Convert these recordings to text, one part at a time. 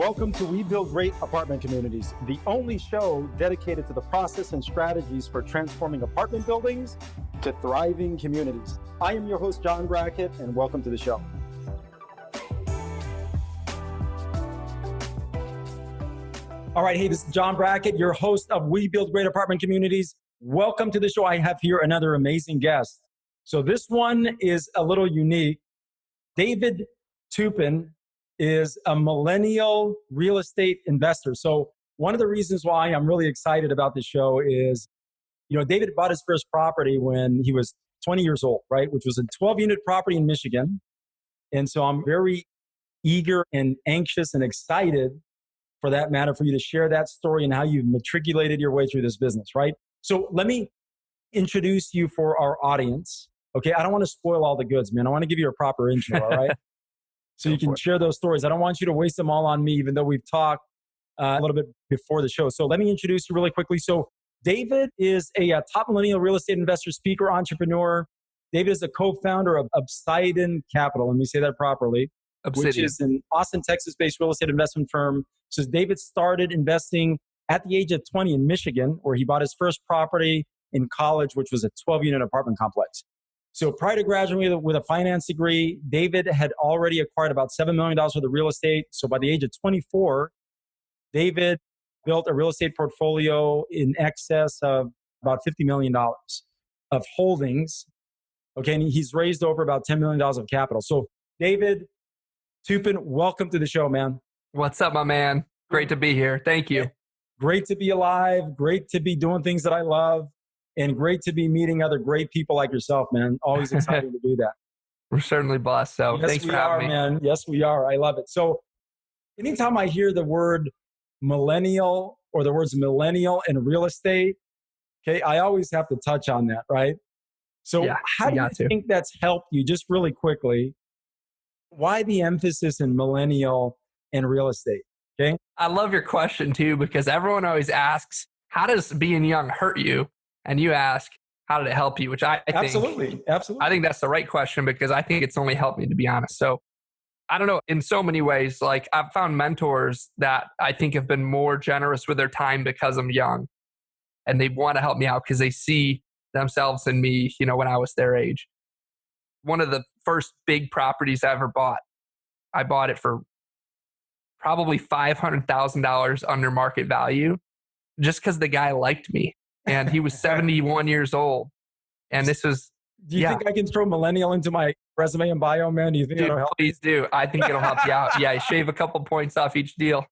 Welcome to We Build Great Apartment Communities, the only show dedicated to the process and strategies for transforming apartment buildings to thriving communities. I am your host, John Brackett, and welcome to the show. All right, hey, this is John Brackett, your host of We Build Great Apartment Communities. Welcome to the show. I have here another amazing guest. So this one is a little unique. David Toupin is a millennial real estate investor. So one of the reasons why I'm really excited about this show is, David bought his first property when he was 20 years old, right? Which was a 12-unit property in Michigan. And so I'm very eager and anxious and excited, for that matter, for you to share that story and how you've matriculated your way through this business, right? So let me introduce you for our audience. Okay, I don't want to spoil all the goods, man. I want to give you a proper intro, all right? So you can share those stories. I don't want you to waste them all on me, even though we've talked a little bit before the show. So let me introduce you really quickly. So David is a top millennial real estate investor, speaker, entrepreneur. David is a co-founder of Obsidian Capital. Let me say that properly. Obsidian. Which is an Austin, Texas-based real estate investment firm. So David started investing at the age of 20 in Michigan, where he bought his first property in college, which was a 12-unit apartment complex. So prior to graduating with a finance degree, David had already acquired about $7 million worth of real estate. So by the age of 24, David built a real estate portfolio in excess of about $50 million of holdings. Okay, and he's raised over about $10 million of capital. So David Toupin, welcome to the show, man. What's up, my man? Great to be here. Thank you. Great to be alive. Great to be doing things that I love. And great to be meeting other great people like yourself, man. Always exciting to do that. We're certainly blessed. So thanks for having me. Man. Yes, we are. I love it. So anytime I hear the word millennial or the words millennial in real estate, okay, I always have to touch on that, right? So how do you think that's helped you, just really quickly? Why the emphasis in millennial in real estate? Okay. I love your question too, because everyone always asks, how does being young hurt you? And you ask, how did it help you? Which I think, absolutely. I think that's the right question, because I think it's only helped me, to be honest. So I don't know, in so many ways, like I've found mentors that I think have been more generous with their time because I'm young, and they want to help me out because they see themselves in me, when I was their age. One of the first big properties I ever bought, I bought it for probably $500,000 under market value, just because the guy liked me. And he was 71 years old. And this was... Do you think I can throw millennial into my resume and bio, man? Do you think it'll help? Please do. I think it'll help you out. Yeah, shave a couple points off each deal.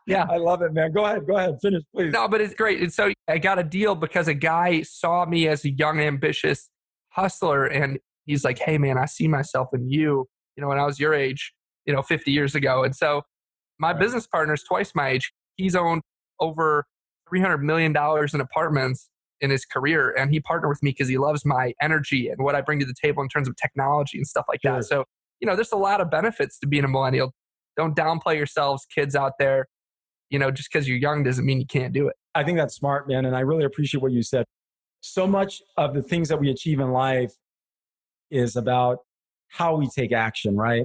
Yeah. I love it, man. Go ahead. Finish, please. No, but it's great. And so I got a deal because a guy saw me as a young, ambitious hustler. And he's like, hey, man, I see myself in you, when I was your age, 50 years ago. And so my business partner is twice my age. He's owned over $300 million in apartments in his career. And he partnered with me because he loves my energy and what I bring to the table in terms of technology and stuff like that. So, there's a lot of benefits to being a millennial. Don't downplay yourselves, kids out there. Just because you're young doesn't mean you can't do it. I think that's smart, man. And I really appreciate what you said. So much of the things that we achieve in life is about how we take action, right?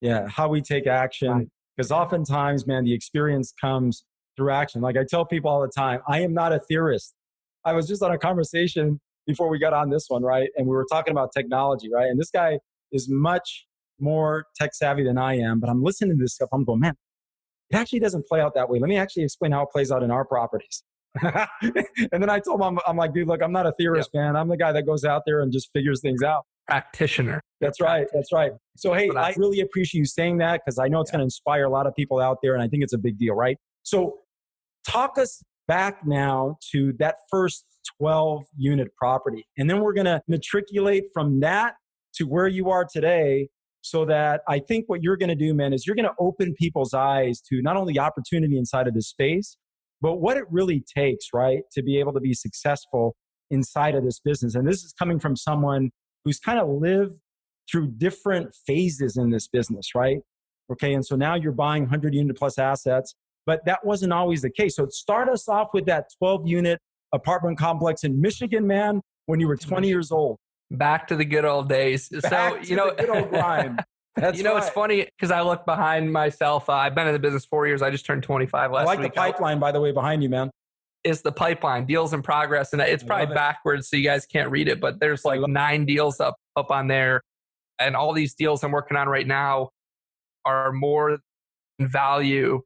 Yeah, how we take action. Because oftentimes, man, the experience comes through action. Like I tell people all the time, I am not a theorist. I was just on a conversation before we got on this one, right? And we were talking about technology, right? And this guy is much more tech savvy than I am, but I'm listening to this stuff. I'm going, man, it actually doesn't play out that way. Let me actually explain how it plays out in our properties. And then I told him, I'm like, dude, look, I'm not a theorist, man. I'm the guy that goes out there and just figures things out. Practitioner. That's right. So, hey, I really appreciate you saying that, because I know it's going to inspire a lot of people out there, and I think it's a big deal, right? So talk us back now to that first 12-unit property. And then we're going to matriculate from that to where you are today, so that I think what you're going to do, man, is you're going to open people's eyes to not only the opportunity inside of this space, but what it really takes, right, to be able to be successful inside of this business. And this is coming from someone who's kind of lived through different phases in this business, right? Okay, and so now you're buying 100-unit plus assets. But that wasn't always the case. So start us off with that 12-unit apartment complex in Michigan, man, when you were 20 years old. Back to the good old days. Back to the good old grind. That's It's funny because I look behind myself. I've been in the business 4 years. I just turned 25 I last like week. the pipeline, by the way, behind you, man. It's the pipeline, deals in progress. And it's probably backwards, so you guys can't read it, but there's like 9 deals up on there. And all these deals I'm working on right now are more in value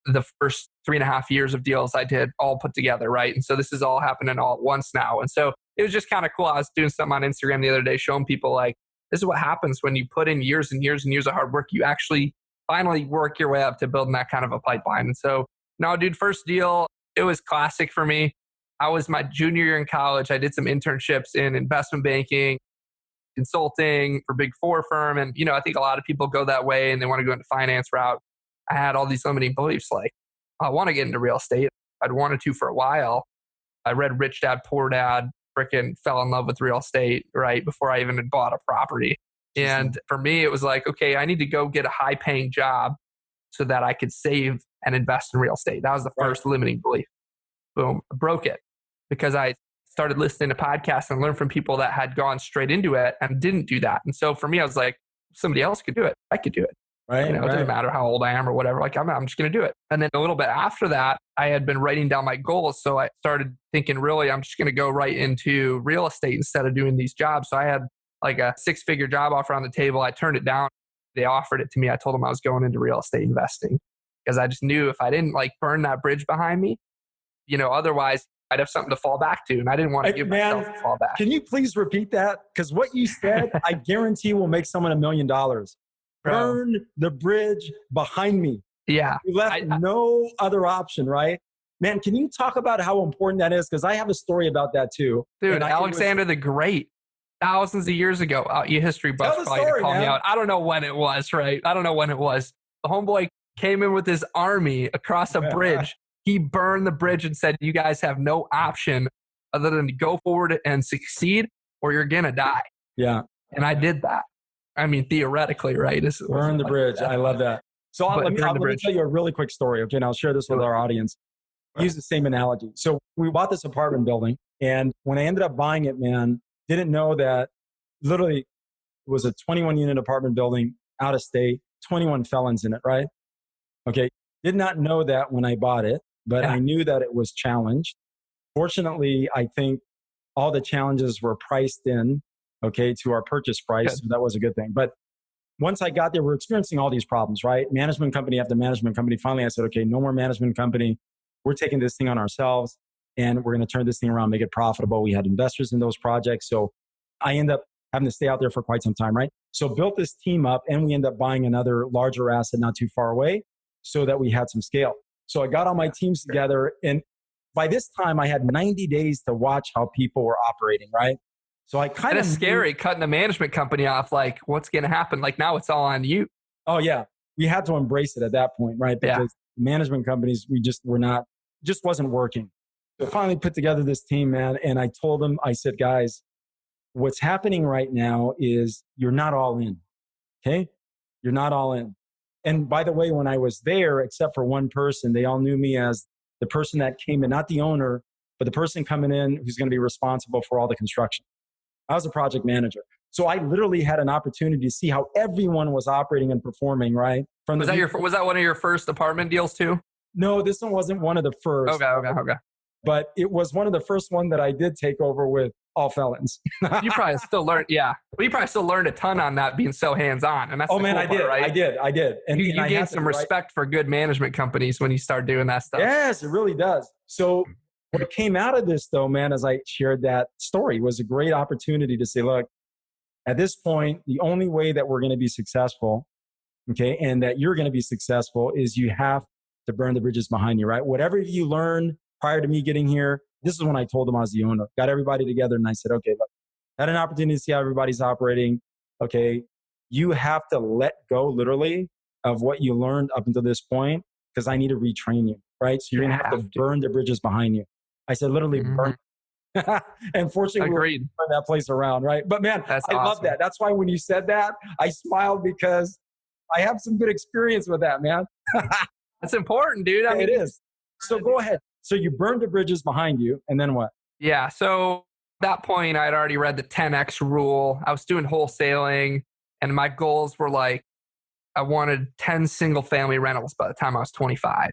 the first 3.5 years of deals I did all put together, right? And so this is all happening all at once now. And so it was just kind of cool. I was doing something on Instagram the other day showing people like, this is what happens when you put in years and years and years of hard work. You actually finally work your way up to building that kind of a pipeline. And so now, dude, first deal, it was classic for me. I was my junior year in college. I did some internships in investment banking, consulting for Big Four firm. And, I think a lot of people go that way and they want to go into finance route. I had all these limiting beliefs like, I want to get into real estate. I'd wanted to for a while. I read Rich Dad, Poor Dad, freaking fell in love with real estate right before I even had bought a property. And for me, it was like, okay, I need to go get a high paying job so that I could save and invest in real estate. That was the first limiting belief. Boom, I broke it because I started listening to podcasts and learned from people that had gone straight into it and didn't do that. And so for me, I was like, somebody else could do it. I could do it. Right. It doesn't matter how old I am or whatever. Like, I'm just going to do it. And then a little bit after that, I had been writing down my goals. So I started thinking, really, I'm just going to go right into real estate instead of doing these jobs. So I had like a 6-figure job offer on the table. I turned it down. They offered it to me. I told them I was going into real estate investing because I just knew if I didn't like burn that bridge behind me, otherwise I'd have something to fall back to. And I didn't want to give myself a fall back. Can you please repeat that? Because what you said, I guarantee will make someone $1 million. Burn the bridge behind me. Yeah. You left no other option, right? Man, can you talk about how important that is? Because I have a story about that too. Dude, Alexander the Great, thousands of years ago, you history buffs probably to call me out. I don't know when it was, right? I don't know when it was. The homeboy came in with his army across a bridge. He burned the bridge and said, you guys have no option other than to go forward and succeed or you're going to die. Yeah. And I did that. I mean, theoretically, right? Burn the bridge. I love that. So let me tell you a really quick story, okay? And I'll share this with our audience. Use the same analogy. So we bought this apartment building, and when I ended up buying it, man, didn't know that literally it was a 21-unit apartment building, out of state, 21 felons in it, right? Okay. Did not know that when I bought it, but I knew that it was challenged. Fortunately, I think all the challenges were priced in, okay, to our purchase price. So that was a good thing. But once I got there, we're experiencing all these problems, right? Management company after management company. Finally, I said, okay, no more management company. We're taking this thing on ourselves and we're going to turn this thing around, make it profitable. We had investors in those projects. So I end up having to stay out there for quite some time, right? So built this team up and we end up buying another larger asset not too far away so that we had some scale. So I got all my teams together. And by this time, I had 90 days to watch how people were operating, right? So I kind of scary cutting the management company off. Like, what's going to happen? Like now it's all on you. Oh yeah, we had to embrace it at that point, right? Because management companies, just wasn't working. So I finally put together this team, man, and I told them, I said, guys, what's happening right now is you're not all in. Okay, you're not all in. And by the way, when I was there, except for one person, they all knew me as the person that came in, not the owner, but the person coming in who's going to be responsible for all the construction. I was a project manager. So I literally had an opportunity to see how everyone was operating and performing, right? Was that one of your first apartment deals too? No, this one wasn't one of the first. Okay. But it was one of the first one that I did take over with all felons. You probably still learned, Well, you probably still learned a ton on that being so hands-on. And that's I did. Right? I did. And you gained some respect for good management companies when you start doing that stuff. Yes, it really does. So what came out of this though, man, as I shared that story was a great opportunity to say, look, at this point, the only way that we're going to be successful, okay, and that you're going to be successful is you have to burn the bridges behind you, right? Whatever you learned prior to me getting here, this is when I told them I was the owner. Got everybody together and I said, okay, look, had an opportunity to see how everybody's operating. Okay, you have to let go literally of what you learned up until this point because I need to retrain you, right? So you're going to have to burn the bridges behind you. I said, literally burn. And fortunately, we turned that place around, right? But man, I love that. That's why when you said that, I smiled because I have some good experience with that, man. That's important, dude. I mean, it is. So go ahead. So you burned the bridges behind you, and then what? Yeah. So at that point, I'd already read the 10X rule. I was doing wholesaling, And my goals were like, I wanted 10 single family rentals by the time I was 25.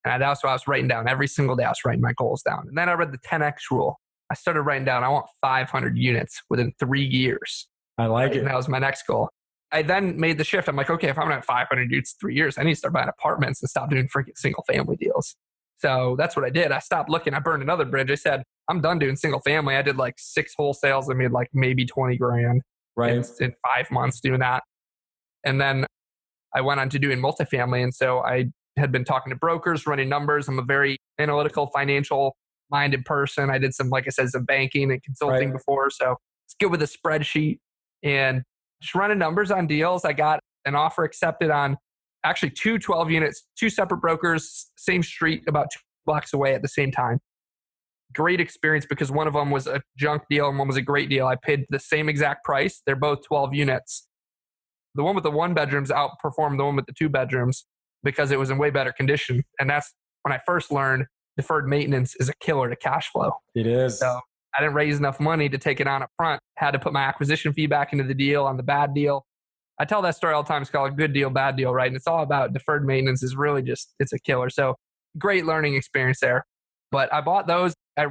And that's what I was writing down every single day. I was writing my goals down. And then I read the 10X rule. I started writing down, I want 500 units within 3 years. I like it. And that was my next goal. I then made the shift. I'm like, okay, if I'm going to have 500 units in 3 years, I need to start buying apartments and stop doing freaking single family deals. So that's what I did. I stopped looking. I burned another bridge. I said, I'm done doing single family. I did like 6 wholesales. I made like maybe 20 grand in 5 months doing that. And then I went on to doing multifamily. And so I had been talking to brokers, running numbers. I'm a very analytical, financial minded person. I did some, like I said, some banking and consulting before. So it's good with a spreadsheet and just running numbers on deals. I got an offer accepted on actually 2 12 units, 2 separate brokers, same street, about 2 blocks away at the same time. Great experience because one of them was a junk deal and one was a great deal. I paid the same exact price. They're both 12 units. The one with the 1 bedrooms outperformed the one with the 2 bedrooms because it was in way better condition. And that's when I first learned deferred maintenance is a killer to cash flow. It is. So I didn't raise enough money to take it on up front. Had to put my acquisition fee back into the deal on the bad deal. I tell that story all the time. It's called good deal, bad deal, right? And it's all about deferred maintenance is really just, it's a killer. So great learning experience there. But I bought those. I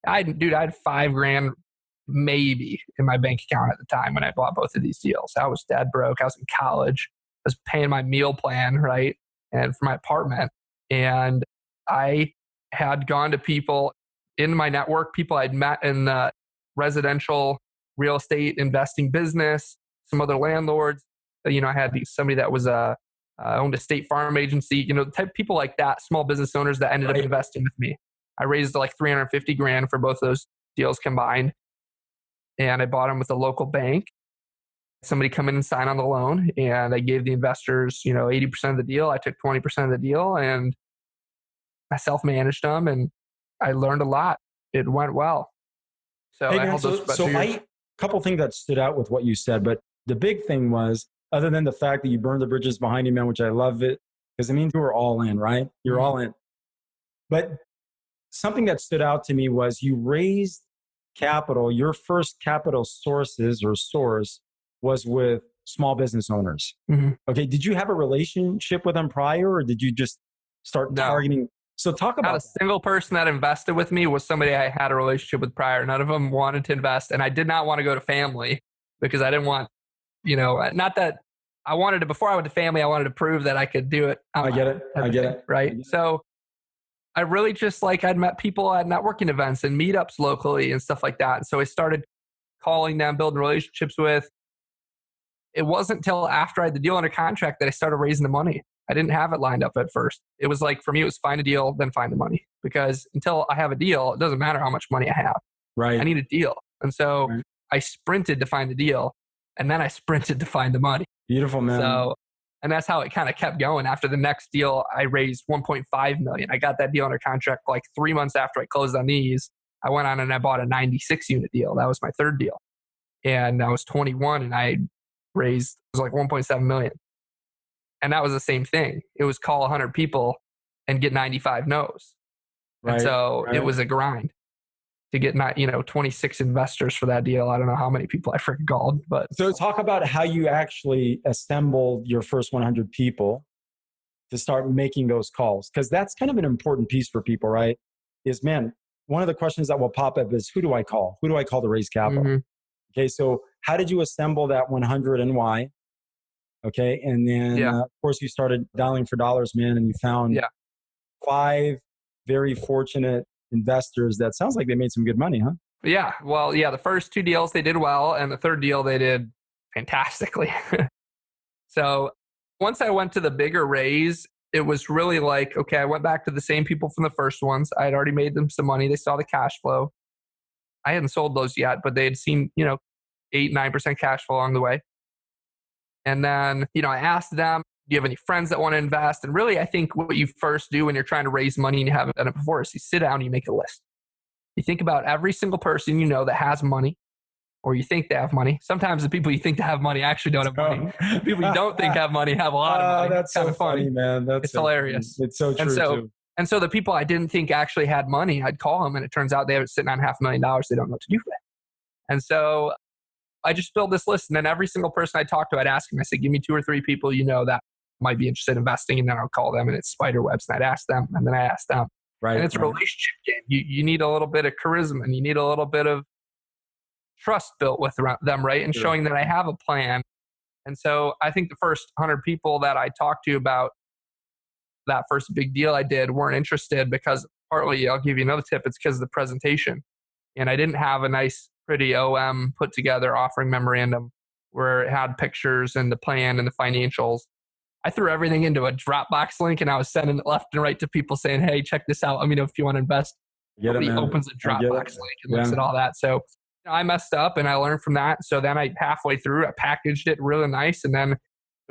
had 5 grand maybe in my bank account at the time when I bought both of these deals. I was dead broke. I was in college. I was paying my meal plan, right? And for my apartment. And I had gone to people in my network, people I'd met in the residential real estate investing business, some other landlords. I had somebody that was owned a state farm agency, the type of people like that, small business owners that ended up investing with me. I raised like 350 grand for both those deals combined. And I bought them with a local bank. Somebody come in and sign on the loan, and I gave the investors, 80% of the deal. I took 20% of the deal, and I self-managed them, and I learned a lot. It went well. So I held those a couple things that stood out with what you said, but the big thing was, other than the fact that you burned the bridges behind you, man, which I love it, because it means you were all in, right? You're all in. But something that stood out to me was you raised capital. Your first capital source was with small business owners. Mm-hmm. Okay. Did you have a relationship with them prior, or did you just start targeting? So talk about Not a single person that invested with me was somebody I had a relationship with prior. None of them wanted to invest. And I did not want to go to family because I didn't want, not that I wanted to, before I went to family, I wanted to prove that I could do it. I get it. Right. So I really just I'd met people at networking events and meetups locally and stuff like that. And so I started calling them, building relationships with. It wasn't until after I had the deal under contract that I started raising the money. I didn't have it lined up at first. It was for me, it was find a deal, then find the money. Because until I have a deal, it doesn't matter how much money I have. Right. I need a deal. And so I sprinted to find the deal, and then I sprinted to find the money. Beautiful, man. So, and that's how it kind of kept going. After the next deal, I raised 1.5 million. I got that deal under contract 3 months after I closed on these. I went on and I bought a 96 unit deal. That was my third deal. And I was 21 and I raised, it was 1.7 million. And that was the same thing. It was call 100 people and get 95 no's. Right, and so it was a grind to get 26 investors for that deal. I don't know how many people I freaking called, but. So talk about how you actually assembled your first 100 people to start making those calls. Because that's kind of an important piece for people, right? Is, man, one of the questions that will pop up is, who do I call? Who do I call to raise capital? Mm-hmm. Okay, so how did you assemble that 100 and why? Okay, and then of course you started dialing for dollars, man, and you found 5 very fortunate investors that sounds like they made some good money, huh? Yeah, well, the first 2 deals they did well, and the third deal they did fantastically. So once I went to the bigger raise, it was really okay, I went back to the same people from the first ones. I had already made them some money. They saw the cash flow. I hadn't sold those yet, but they had seen, 8-9% cash flow along the way. And then, I asked them, do you have any friends that want to invest? And really, I think what you first do when you're trying to raise money and you haven't done it before is you sit down and you make a list. You think about every single person that has money, or you think they have money. Sometimes the people you think they have money actually don't have money. The people you don't think have money have a lot of money. That's kind of funny, man. It's hilarious. It's so true, too. And so the people I didn't think actually had money, I'd call them, and it turns out they have it sitting on $500,000. They don't know what to do with it. And so I just built this list. And then every single person I talked to, I'd ask them, I said, give me 2 or 3 people that might be interested in investing. And then I'll call them and it's spider webs. And I'd ask them and then I ask them. Right. And it's a relationship game. You need a little bit of charisma and you need a little bit of trust built with them, right? And showing that I have a plan. And so I think the first 100 people that I talked to about that first big deal I did weren't interested because partly, I'll give you another tip, it's because of the presentation. And I didn't have a nice, pretty OM put together offering memorandum where it had pictures and the plan and the financials. I threw everything into a Dropbox link and I was sending it left and right to people saying, hey, check this out. Let me know if you want to invest. Nobody opens a Dropbox link and looks at all that. So I messed up and I learned from that. So then halfway through, I packaged it really nice. And then it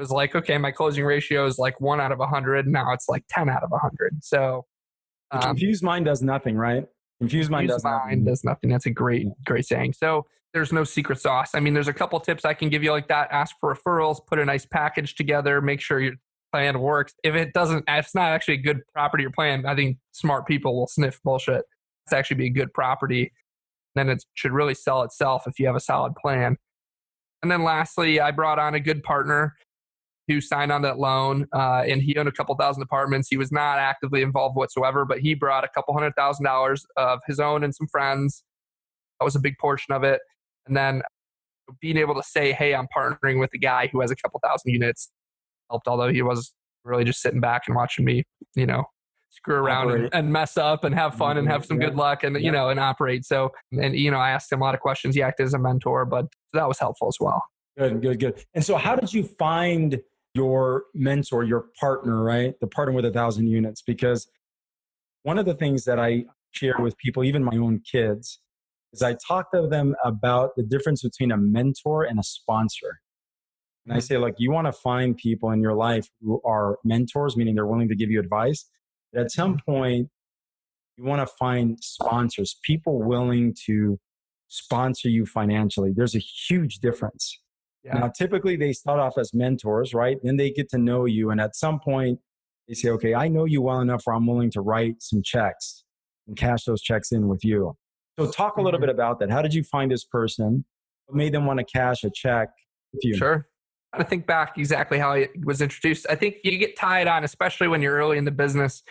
was like, okay, my closing ratio is like 1 out of 100. Now it's like 10 out of 100. So confused mind does nothing, right? Confused mind does nothing. That's a great saying. So there's no secret sauce. I mean, there's a couple tips I can give you like that. Ask for referrals, put a nice package together, make sure your plan works. If it's not actually a good property or plan, I think smart people will sniff bullshit. It's actually be a good property. Then it should really sell itself if you have a solid plan. And then lastly, I brought on a good partner who signed on that loan, and he owned a couple thousand apartments. He was not actively involved whatsoever, but he brought a couple $100,000 of his own and some friends. That was a big portion of it. And then being able to say, hey, I'm partnering with a guy who has a couple thousand units helped, although he was really just sitting back and watching me, screw around and mess up and have fun and have some good luck and, and operate. So, and, I asked him a lot of questions. He acted as a mentor, but that was helpful as well. Good. And so how did you find your mentor, your partner, right? The partner with 1,000 units? Because one of the things that I share with people, even my own kids, is I talk to them about the difference between a mentor and a sponsor. And I say, you want to find people in your life who are mentors, meaning they're willing to give you advice. But at some point, you want to find sponsors, people willing to sponsor you financially. There's a huge difference. Yeah. Now, typically they start off as mentors, right? Then they get to know you. And at some point they say, okay, I know you well enough where I'm willing to write some checks and cash those checks in with you. So talk a little bit about that. How did you find this person? What made them want to cash a check with you? Sure. I think back exactly how I was introduced. I think you get tied on, especially when you're early in the business,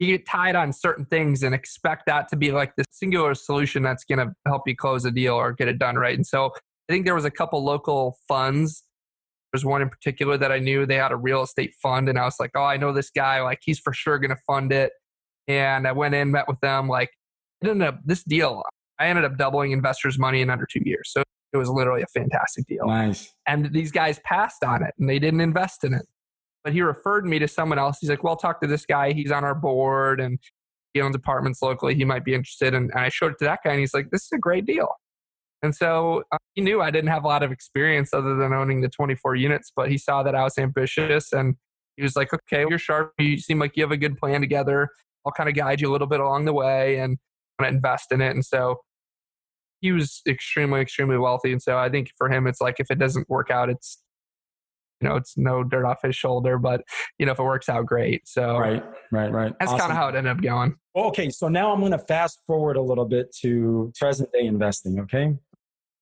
you get tied on certain things and expect that to be like the singular solution that's going to help you close a deal or get it done right. And so I think there was a couple local funds. There's one in particular that I knew. They had a real estate fund and I was like, oh, I know this guy. Like he's for sure going to fund it. And I went in, met with them. This deal, I ended up doubling investors' money in under 2 years. So it was literally a fantastic deal. Nice. And these guys passed on it and they didn't invest in it. But he referred me to someone else. He's like, well, talk to this guy. He's on our board and he owns apartments locally. He might be interested. And I showed it to that guy and he's like, this is a great deal. And so he knew I didn't have a lot of experience other than owning the 24 units, but he saw that I was ambitious and he was like, okay, you're sharp. You seem like you have a good plan together. I'll kind of guide you a little bit along the way and I'm going to invest in it. And so he was extremely, extremely wealthy. And so I think for him, it's like, if it doesn't work out, it's no dirt off his shoulder, but if it works out, great. So right. That's awesome. Kind of how it ended up going. Okay. So now I'm going to fast forward a little bit to present day investing. Okay.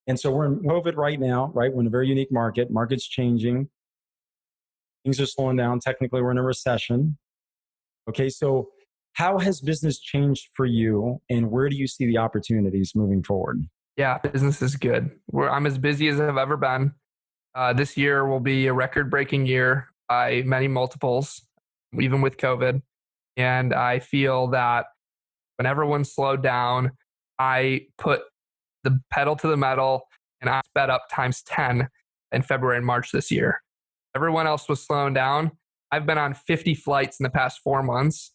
And so we're in COVID right now, right? We're in a very unique market. Market's changing. Things are slowing down. Technically, we're in a recession. Okay. So how has business changed for you and where do you see the opportunities moving forward? Yeah, business is good. I'm as busy as I've ever been. This year will be a record-breaking year by many multiples, even with COVID. And I feel that when everyone slowed down, I put the pedal to the metal and I sped up times 10 in February and March this year. Everyone else was slowing down. I've been on 50 flights in the past 4 months.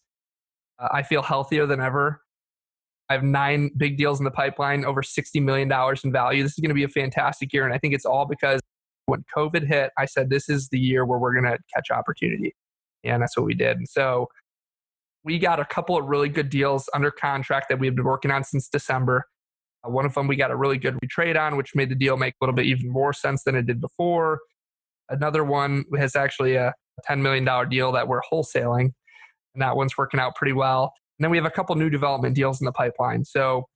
I feel healthier than ever. I have 9 big deals in the pipeline, over $60 million in value. This is going to be a fantastic year. And I think it's all because when COVID hit, I said, this is the year where we're going to catch opportunity. And that's what we did. And so we got a couple of really good deals under contract that we've been working on since December. One of them we got a really good retrade on, which made the deal make a little bit even more sense than it did before. Another one has actually a $10 million deal that we're wholesaling. And that one's working out pretty well. And then we have a couple new development deals in the pipeline. So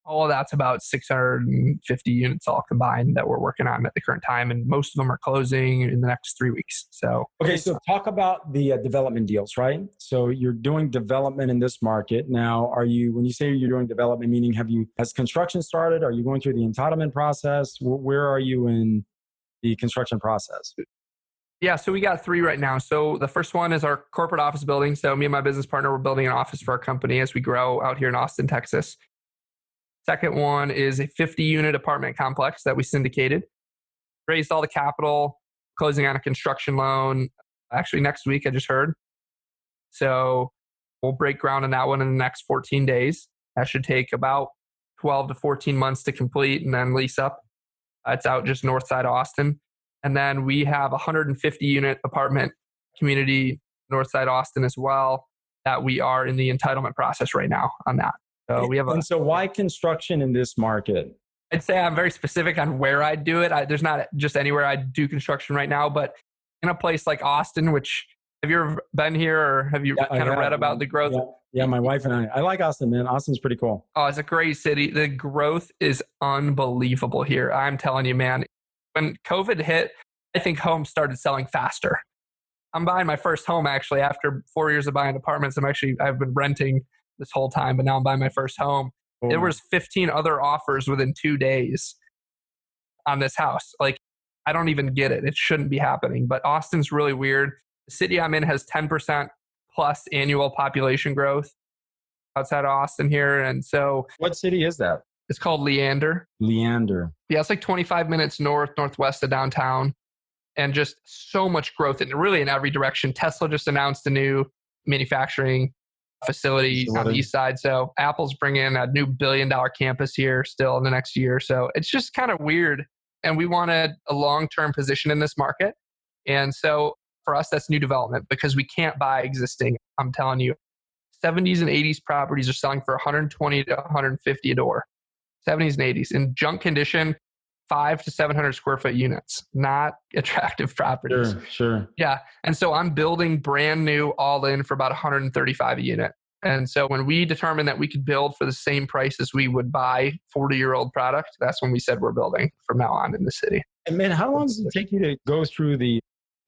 All of that's about 650 units all combined that we're working on at the current time. And most of them are closing in the next 3 weeks. So, Okay, so talk about the development deals, right? So you're doing development in this market. Now, when you say you're doing development, meaning has construction started? Are you going through the entitlement process? Where are you in the construction process? yeah, so we got 3 right now. So the first one is our corporate office building. So me and my business partner, we're building an office for our company as we grow out here in Austin, Texas. Second one is a 50-unit apartment complex that we syndicated. Raised all the capital, closing on a construction loan. Actually, next week, I just heard. So we'll break ground on that one in the next 14 days. That should take about 12 to 14 months to complete and then lease up. It's out just north side of Austin. And then we have a 150-unit apartment community north side Austin as well that we are in the entitlement process right now on that. So we have so why construction in this market? I'd say I'm very specific on where I do it. There's not just anywhere I do construction right now, but in a place like Austin, which have you ever been here or have you kind of read about the growth? Yeah, my wife and I like Austin, man. Austin's pretty cool. Oh, it's a great city. The growth is unbelievable here. I'm telling you, man, when COVID hit, I think homes started selling faster. I'm buying my first home actually after 4 years of buying apartments. I've been renting this whole time, but now I'm buying my first home. Oh. There was 15 other offers within 2 days on this house. Like, I don't even get it. It shouldn't be happening, but Austin's really weird. The city I'm in has 10% plus annual population growth outside of Austin here. And so what city is that? It's called Leander. Leander. Yeah, it's like 25 minutes northwest of downtown, and just so much growth and really in every direction. Tesla just announced a new manufacturing facility on the east side. So Apple's bringing a new $1 billion campus here still in the next year. So it's just kind of weird. And we wanted a long-term position in this market. And so for us, that's new development because we can't buy existing. I'm telling you, 70s and 80s properties are selling for 120 to 150 a door. 70s and 80s in junk condition, 500 to 700 square foot units, not attractive properties. Sure. Yeah. And so I'm building brand new all in for about 135 a unit. And so when we determined that we could build for the same price as we would buy 40-year-old product, that's when we said we're building from now on in the city. And man, how long does it take you to go through the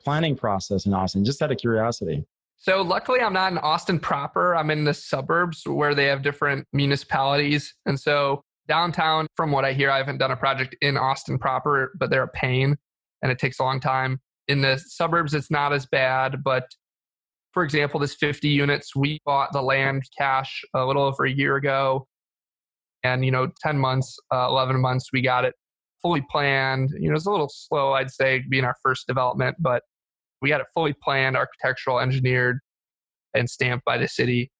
planning process in Austin? Just out of curiosity. So luckily I'm not in Austin proper. I'm in the suburbs where they have different municipalities. And so downtown, from what I hear, I haven't done a project in Austin proper, but they're a pain and it takes a long time. In the suburbs, it's not as bad. But for example, this 50 units, we bought the land cash a little over a year ago. And, 10 months, 11 months, we got it fully planned. It's a little slow, I'd say, being our first development, but we got it fully planned, architectural, engineered, and stamped by the city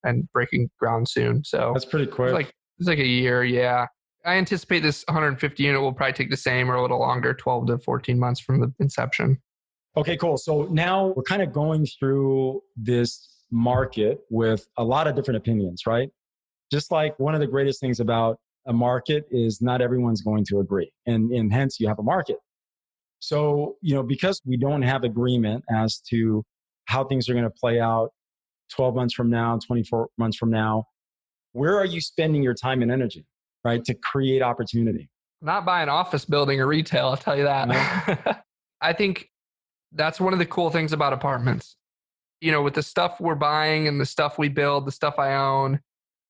and breaking ground soon. So that's pretty quick. It's like a year, yeah. I anticipate this 150 unit will probably take the same or a little longer, 12 to 14 months from the inception. Okay, cool. So now we're kind of going through this market with a lot of different opinions, right? Just like one of the greatest things about a market is not everyone's going to agree. And hence you have a market. So, because we don't have agreement as to how things are going to play out 12 months from now, 24 months from now, where are you spending your time and energy, right, to create opportunity? Not buying office building or retail, I'll tell you that. No. I think that's one of the cool things about apartments. With the stuff we're buying and the stuff we build, the stuff I own,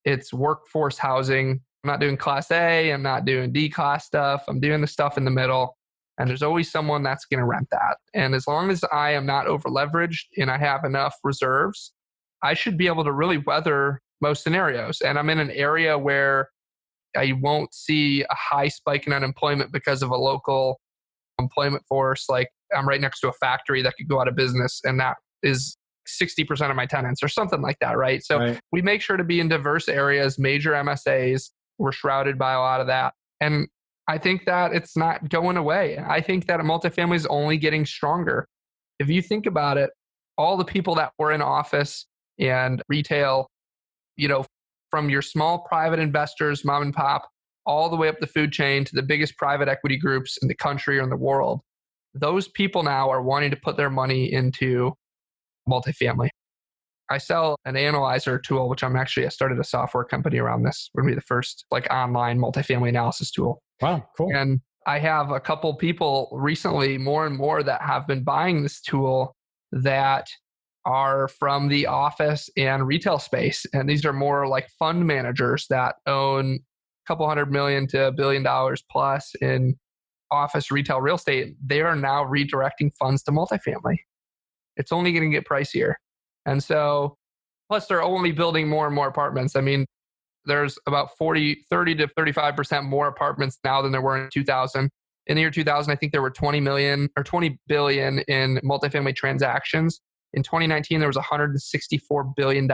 it's workforce housing. I'm not doing class A, I'm not doing D class stuff. I'm doing the stuff in the middle. And there's always someone that's going to rent that. And as long as I am not over leveraged and I have enough reserves, I should be able to really weather most scenarios. And I'm in an area where I won't see a high spike in unemployment because of a local employment force. Like I'm right next to a factory that could go out of business, and that is 60% of my tenants or something like that, right? So we make sure to be in diverse areas, major MSAs. We're shrouded by a lot of that. And I think that it's not going away. I think that multifamily is only getting stronger. If you think about it, all the people that were in office and retail, from your small private investors, mom and pop, all the way up the food chain to the biggest private equity groups in the country or in the world, those people now are wanting to put their money into multifamily. I sell an analyzer tool, which I started a software company around this. We're going to be the first like online multifamily analysis tool. Wow, cool. And I have a couple people recently, more and more, that have been buying this tool that are from the office and retail space. And these are more like fund managers that own a couple $100 million to $1 billion plus in office retail real estate. They are now redirecting funds to multifamily. It's only going to get pricier. And so, plus they're only building more and more apartments. I mean, there's about 30 to 35% more apartments now than there were in 2000. In the year 2000, I think there were 20 billion in multifamily transactions. In 2019, there was $164 billion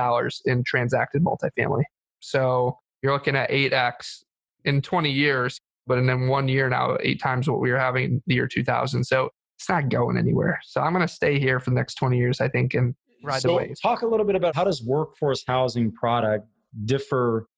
in transacted multifamily. So you're looking at 8x in 20 years, but in 1 year now, 8 times what we were having in the year 2000. So it's not going anywhere. So I'm going to stay here for the next 20 years, I think, and ride the wave. Talk a little bit about how does workforce housing product differ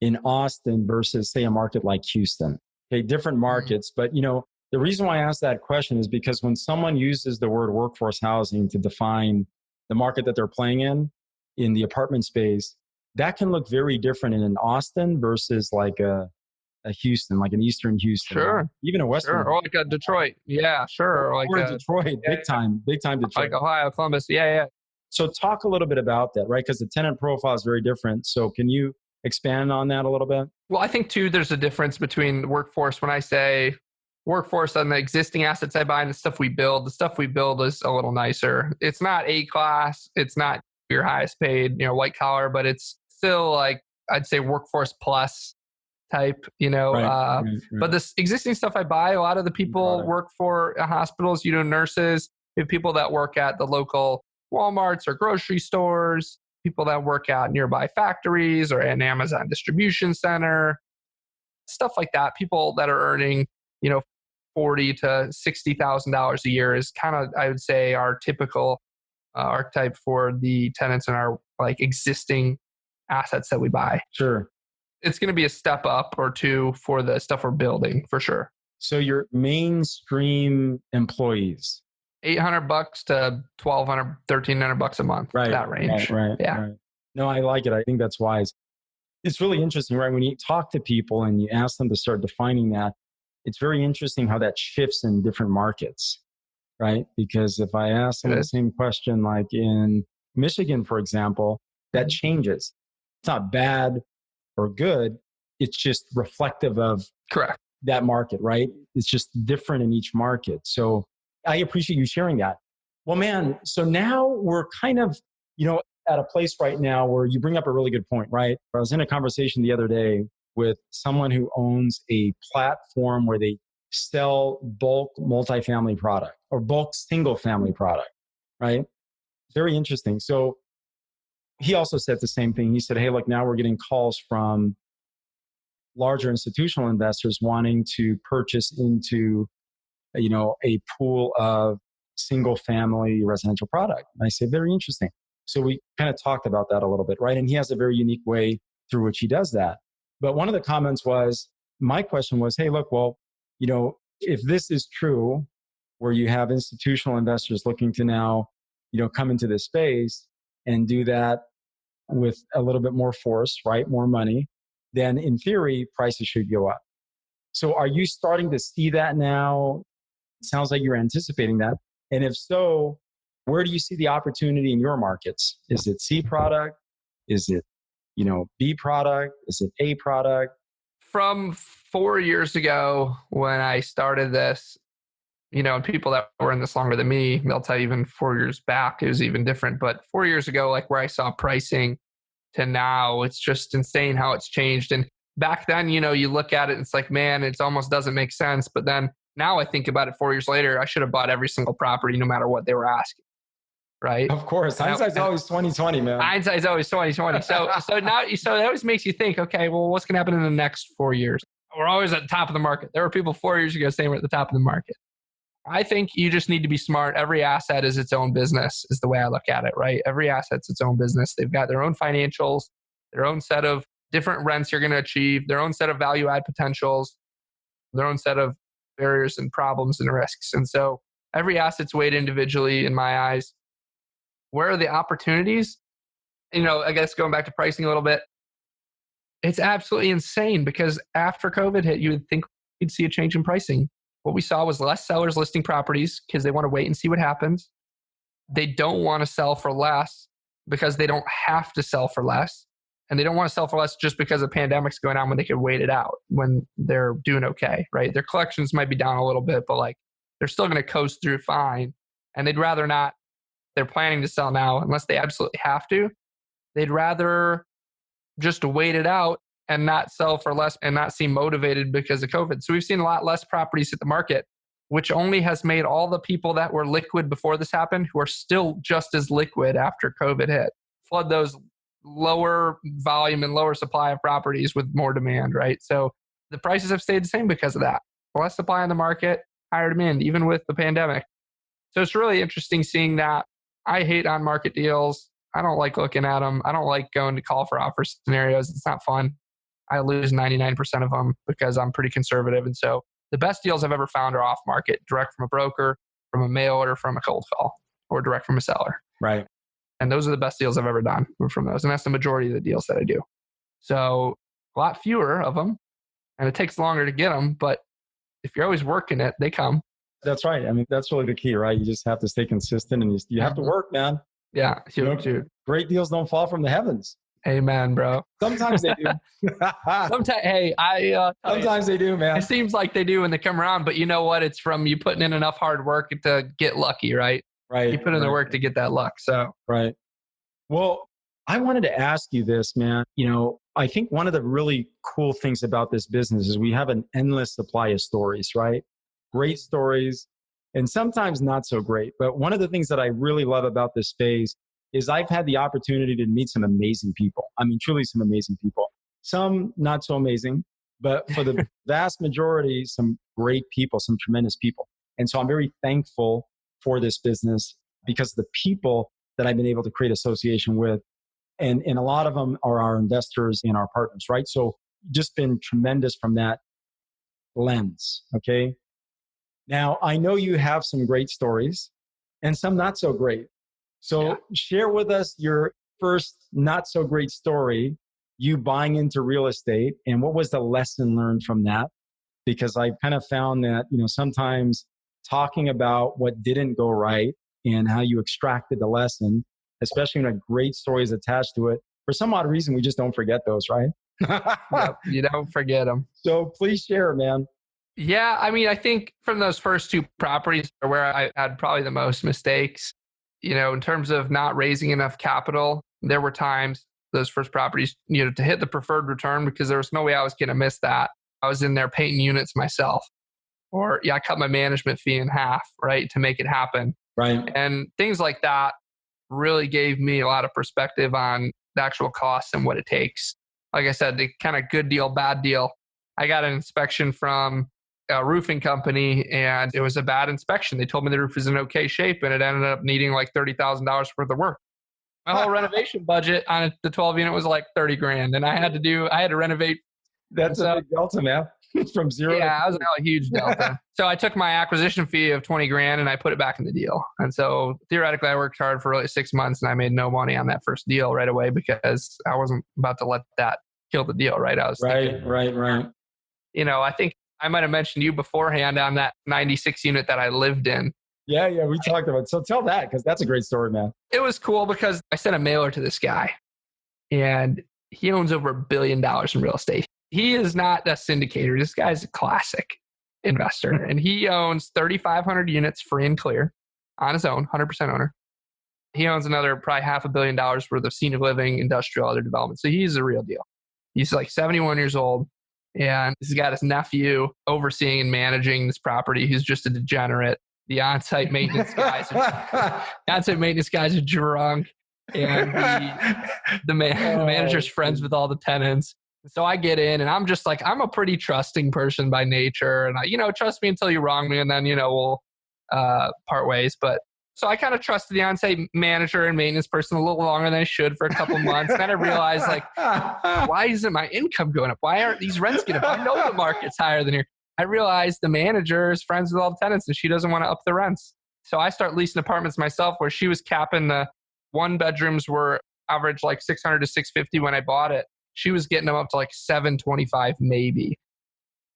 in Austin versus, say, a market like Houston? Okay, different markets. But, the reason why I asked that question is because when someone uses the word workforce housing to define the market that they're playing in the apartment space, that can look very different in an Austin versus like a Houston, like an Eastern Houston. Sure. Even a Western. Sure. Or like a Detroit. Yeah, sure. Or like Detroit, big time Detroit. Like Ohio, Columbus. Yeah. So talk a little bit about that, right? Because the tenant profile is very different. So can you expand on that a little bit? Well, I think too, there's a difference between workforce. When I say workforce on the existing assets I buy and the stuff we build is a little nicer. It's not A class. It's not your highest paid, white collar, but it's still like, I'd say workforce plus type, Right. But this existing stuff I buy, a lot of the people work for hospitals, nurses. We have people that work at the local Walmarts or grocery stores, people that work at nearby factories or an Amazon distribution center, stuff like that. People that are earning, $40,000 to $60,000 a year is kind of, I would say, our typical archetype for the tenants in our like existing assets that we buy. Sure. It's going to be a step up or two for the stuff we're building for sure. So your mainstream employees, $800 to $1,200, $1,300 a month, right? That range. Right. Yeah. Right. No, I like it. I think that's wise. It's really interesting, right? When you talk to people and you ask them to start defining that, it's very interesting how that shifts in different markets, right? Because if I ask them the same question, like in Michigan, for example, that changes. It's not bad or good. It's just reflective of correct that market, right? It's just different in each market. So I appreciate you sharing that. Well, man, so now we're kind of, at a place right now where you bring up a really good point, right? I was in a conversation the other day with someone who owns a platform where they sell bulk multifamily product or bulk single family product, right? Very interesting. So he also said the same thing. He said, hey, look, now we're getting calls from larger institutional investors wanting to purchase into, a pool of single family residential product. And I said, very interesting. So we kind of talked about that a little bit, right? And he has a very unique way through which he does that. But one of the comments was, my question was, hey, look, well, if this is true, where you have institutional investors looking to now, come into this space and do that with a little bit more force, right? More money, then in theory, prices should go up. So are you starting to see that now? It sounds like you're anticipating that. And if so, where do you see the opportunity in your markets? Is it C product? Is it, B product? Is it A product? From 4 years ago when I started this, and people that were in this longer than me, they'll tell you even 4 years back, it was even different. But 4 years ago, like where I saw pricing to now, it's just insane how it's changed. And back then, you look at it and it's like, man, it almost doesn't make sense. But then now I think about it 4 years later, I should have bought every single property no matter what they were asking. Right? Of course. Hindsight's always 20/20, man. Hindsight's always 20/20. So that always makes you think, okay, well, what's going to happen in the next 4 years? We're always at the top of the market. There were people 4 years ago saying we're at the top of the market. I think you just need to be smart. Every asset is its own business, is the way I look at it, right? Every asset's its own business. They've got their own financials, their own set of different rents you're going to achieve, their own set of value add potentials, their own set of barriers and problems and risks. And so every asset's weighed individually in my eyes. Where are the opportunities? I guess going back to pricing a little bit, it's absolutely insane because after COVID hit, you would think you'd see a change in pricing. What we saw was less sellers listing properties because they want to wait and see what happens. They don't want to sell for less because they don't have to sell for less. And they don't want to sell for less just because the pandemic's going on when they could wait it out, when they're doing okay, right? Their collections might be down a little bit, but like they're still going to coast through fine. And they'd rather not, they're planning to sell now unless they absolutely have to. They'd rather just wait it out and not sell for less and not seem motivated because of COVID. So we've seen a lot less properties hit the market, which only has made all the people that were liquid before this happened, who are still just as liquid after COVID hit, flood those lower volume and lower supply of properties with more demand, right? So the prices have stayed the same because of that. Less supply in the market, higher demand, even with the pandemic. So it's really interesting seeing that. I hate on market deals. I don't like looking at them. I don't like going to call for offer scenarios. It's not fun. I lose 99% of them because I'm pretty conservative. And so the best deals I've ever found are off market, direct from a broker, from a mail order, from a cold call, or direct from a seller. Right. And those are the best deals I've ever done from those. And that's the majority of the deals that I do. So a lot fewer of them, and it takes longer to get them. But if you're always working it, they come. That's right. I mean, that's really the key, right? You just have to stay consistent and you have to work, man. Yeah. Great deals don't fall from the heavens. Amen, bro. Sometimes they do. Sometimes they do, man. It seems like they do when they come around, but you know what? It's from you putting in enough hard work to get lucky, right? Right. You put in the work to get that luck. So right. Well, I wanted to ask you this, man. I think one of the really cool things about this business is we have an endless supply of stories, right? Great stories and sometimes not so great. But one of the things that I really love about this space is I've had the opportunity to meet some amazing people. I mean, truly some amazing people. Some not so amazing, but for the vast majority, some great people, some tremendous people. And so I'm very thankful for this business because the people that I've been able to create association with, and a lot of them are our investors and our partners, right? So just been tremendous from that lens, okay? Now, I know you have some great stories and some not so great. So share with us your first not so great story, you buying into real estate, and what was the lesson learned from that? Because I kind of found that, sometimes talking about what didn't go right and how you extracted the lesson, especially when a great story is attached to it, for some odd reason, we just don't forget those, right? Yep, you don't forget them. So please share, man. Yeah, I mean, I think from those first two properties are where I had probably the most mistakes. In terms of not raising enough capital, there were times those first properties, to hit the preferred return because there was no way I was going to miss that. I was in there painting units myself. Or I cut my management fee in half, right, to make it happen. Right. And things like that really gave me a lot of perspective on the actual costs and what it takes. Like I said, the kind of good deal, bad deal. I got an inspection from a roofing company and it was a bad inspection. They told me the roof was in okay shape and it ended up needing like $30,000 worth of work. My whole renovation budget on the 12 unit was like 30 grand. And I had to renovate. That's a big delta, man. From zero. Yeah, that was a huge delta. So I took my acquisition fee of 20 grand and I put it back in the deal. And so theoretically I worked hard for like 6 months and I made no money on that first deal right away because I wasn't about to let that kill the deal, right? I was right. I think I might have mentioned you beforehand on that 96 unit that I lived in. Yeah, we talked about it. So tell that, because that's a great story, man. It was cool because I sent a mailer to this guy and he owns over $1 billion in real estate. He is not a syndicator. This guy's a classic investor and he owns 3,500 units free and clear on his own, 100% owner. He owns another probably $500 million worth of senior living, industrial, other development. So he's a real deal. He's like 71 years old. And he's got his nephew overseeing and managing this property. He's just a degenerate. The on-site maintenance guys are drunk. And the manager's friends with all the tenants. So I get in and I'm just like, I'm a pretty trusting person by nature. And I, trust me until you wrong me. And then, we'll part ways. But so I kind of trusted the on-site manager and maintenance person a little longer than I should for a couple months. Then I realized, why isn't my income going up? Why aren't these rents getting up? I know the market's higher than here. I realized the manager is friends with all the tenants and she doesn't want to up the rents. So I start leasing apartments myself where she was capping the one bedrooms were average like 600 to 650 when I bought it. She was getting them up to like 725 maybe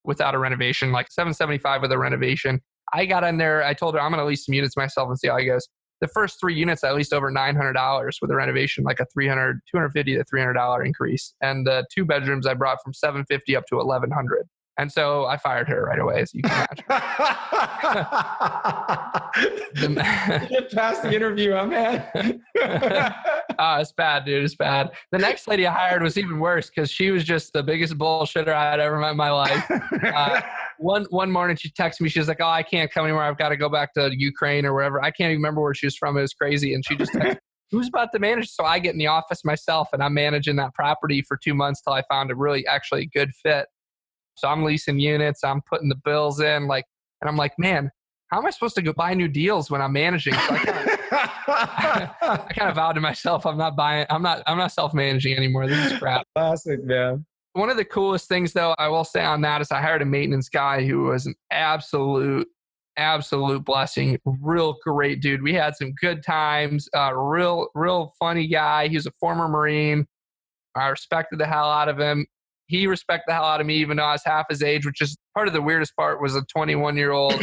without a renovation, like 775 with a renovation. I got in there. I told her I'm going to lease some units myself and see how it goes. The first 3 units, I leased over $900 with a renovation, like a $250 to $300 increase. And the 2 bedrooms I brought from $750 up to $1,100. And so I fired her right away, as you can imagine. Get past the interview, man. It's bad, dude. It's bad. The next lady I hired was even worse because she was just the biggest bullshitter I had ever met in my life. One morning she texted me. She was like, "Oh, I can't come anymore. I've got to go back to Ukraine or wherever." I can't even remember where she was from. It was crazy. And she just texted, "Who's about to manage?" So I get in the office myself and I'm managing that property for 2 months till I found a really actually good fit. So I'm leasing units. I'm putting the bills in, and I'm like, man, how am I supposed to go buy new deals when I'm managing? So I kind of vowed to myself, I'm not self-managing anymore. This is crap. Classic, man. One of the coolest things, though, I will say on that is I hired a maintenance guy who was an absolute blessing. Real great dude. We had some good times. Real funny guy. He was a former Marine. I respected the hell out of him. He respected the hell out of me, even though I was half his age, which is part of the weirdest part was a 21-year-old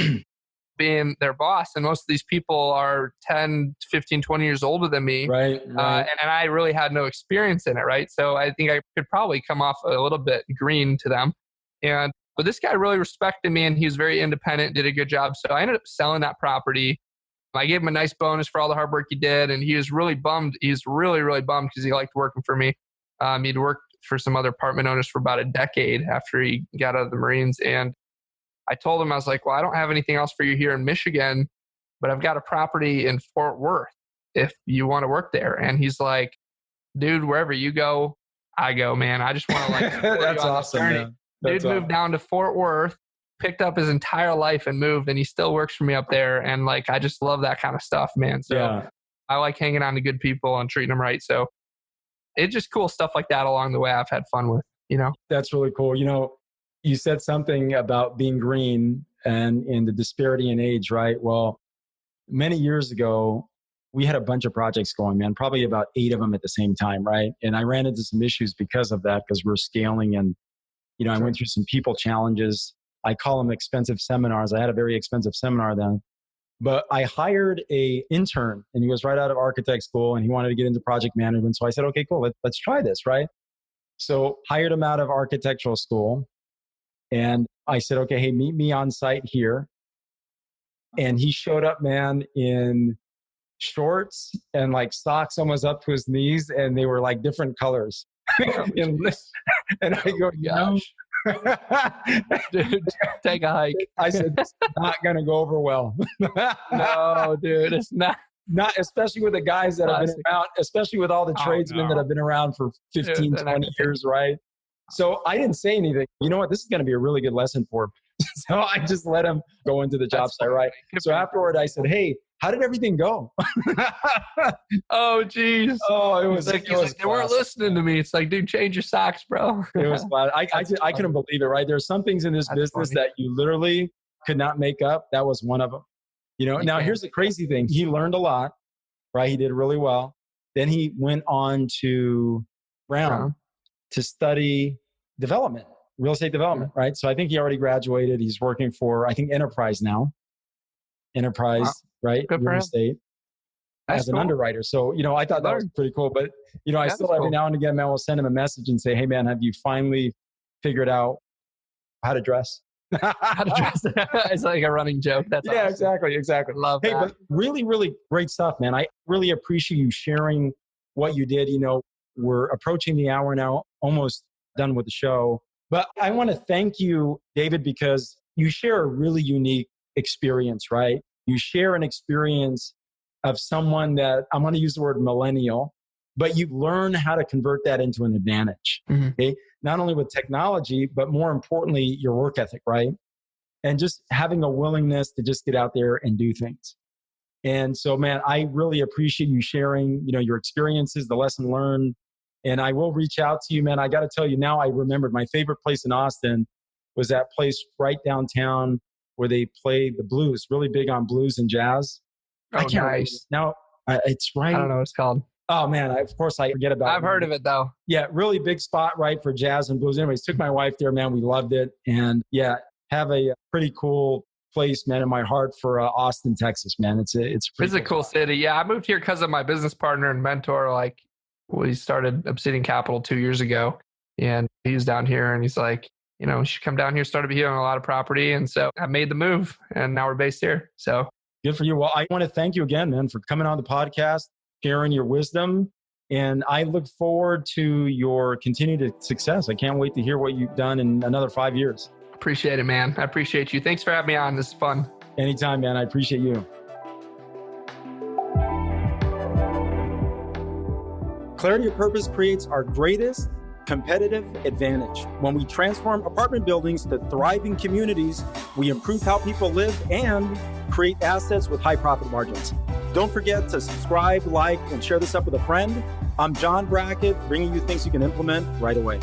being their boss. And most of these people are 10, 15, 20 years older than me. Right. And I really had no experience in it, right? So I think I could probably come off a little bit green to them. But this guy really respected me, and he was very independent, did a good job. So I ended up selling that property. I gave him a nice bonus for all the hard work he did, and he was really bummed. He's really, really bummed because he liked working for me. He'd worked for some other apartment owners for about a decade after he got out of the Marines. And I told him, I was like, well, I don't have anything else for you here in Michigan, but I've got a property in Fort Worth if you want to work there. And he's like, dude, wherever you go, I go, man. I just want to like support That's you on awesome, this journey. man. That's Dude moved down to Fort Worth, picked up his entire life and moved, and he still works for me up there. And like, I just love that kind of stuff, man. So yeah. I like hanging on to good people and treating them right. So it's just cool stuff like that along the way I've had fun with, you know? That's really cool. You know, you said something about being green and the disparity in age, right? Well, many years ago, we had a bunch of projects going, man, probably about 8 of them at the same time, right? And I ran into some issues because of that, because we're scaling and, you know, I went through some people challenges. I call them expensive seminars. I had a very expensive seminar then. But I hired a intern, and he was right out of architect school, and he wanted to get into project management. So I said, okay, cool, let's try this, right? So hired him out of architectural school. And I said, okay, hey, meet me on site here. And he showed up, man, in shorts and like socks almost up to his knees, and they were like different colors. And I go, gosh. Dude, take a hike. I said, this is not going to go over well. No, dude, it's not. Not especially with the guys that have been around, especially with all the tradesmen that have been around for 15, 20 years, right? So I didn't say anything. You know what? This is going to be a really good lesson for him. So I just let him go into the job site, right? So afterward, I said, hey, how did everything go? Oh, geez. Oh, it was like, they weren't listening to me. It's like, dude, change your socks, bro. It was fun. I couldn't believe it, right? There's some things in this business that you literally could not make up. That was one of them. You know, now here's the crazy thing. He learned a lot, right? He did really well. Then he went on to Brown to study development, real estate development, right? So I think he already graduated. He's working for, I think, Enterprise now. Enterprise, right? Good for Real him. estate as an underwriter. So, you know, I thought that was pretty cool. But, you know, I still every now and again, man, will send him a message and say, hey, man, have you finally figured out how to dress? How to dress. It's like a running joke. That's awesome. Exactly. Love that. But really, really great stuff, man. I really appreciate you sharing what you did. You know, we're approaching the hour now, almost done with the show. But I want to thank you, David, because you share a really unique experience, right? You share an experience of someone that, I'm going to use the word millennial, but you've learned how to convert that into an advantage. Mm-hmm. Okay. Not only with technology, but more importantly, your work ethic, right? And just having a willingness to just get out there and do things. And so, man, I really appreciate you sharing, you know, your experiences, the lesson learned. And I will reach out to you, man. I got to tell you now, I remembered my favorite place in Austin was that place right downtown where they play the blues, really big on blues and jazz. Oh, nice. Now, it's right. I don't know what it's called. Oh man, of course I forget about it. I've heard of it though. Yeah, really big spot, right, for jazz and blues. Anyways, took my wife there, man. We loved it. And yeah, have a pretty cool place, man, in my heart for Austin, Texas, man. It's a cool city. Yeah, I moved here because of my business partner and mentor. Like, we started Obsidian Capital 2 years ago, and he's down here, and he's like, you should come down here, start up here on a lot of property. And so I made the move, and now we're based here. So good for you. Well, I want to thank you again, man, for coming on the podcast, sharing your wisdom. And I look forward to your continued success. I can't wait to hear what you've done in another 5 years. Appreciate it, man. I appreciate you. Thanks for having me on. This is fun. Anytime, man. I appreciate you. Clarity of purpose creates our greatest competitive advantage. When we transform apartment buildings to thriving communities, we improve how people live and create assets with high profit margins. Don't forget to subscribe, like, and share this up with a friend. I'm John Brackett, bringing you things you can implement right away.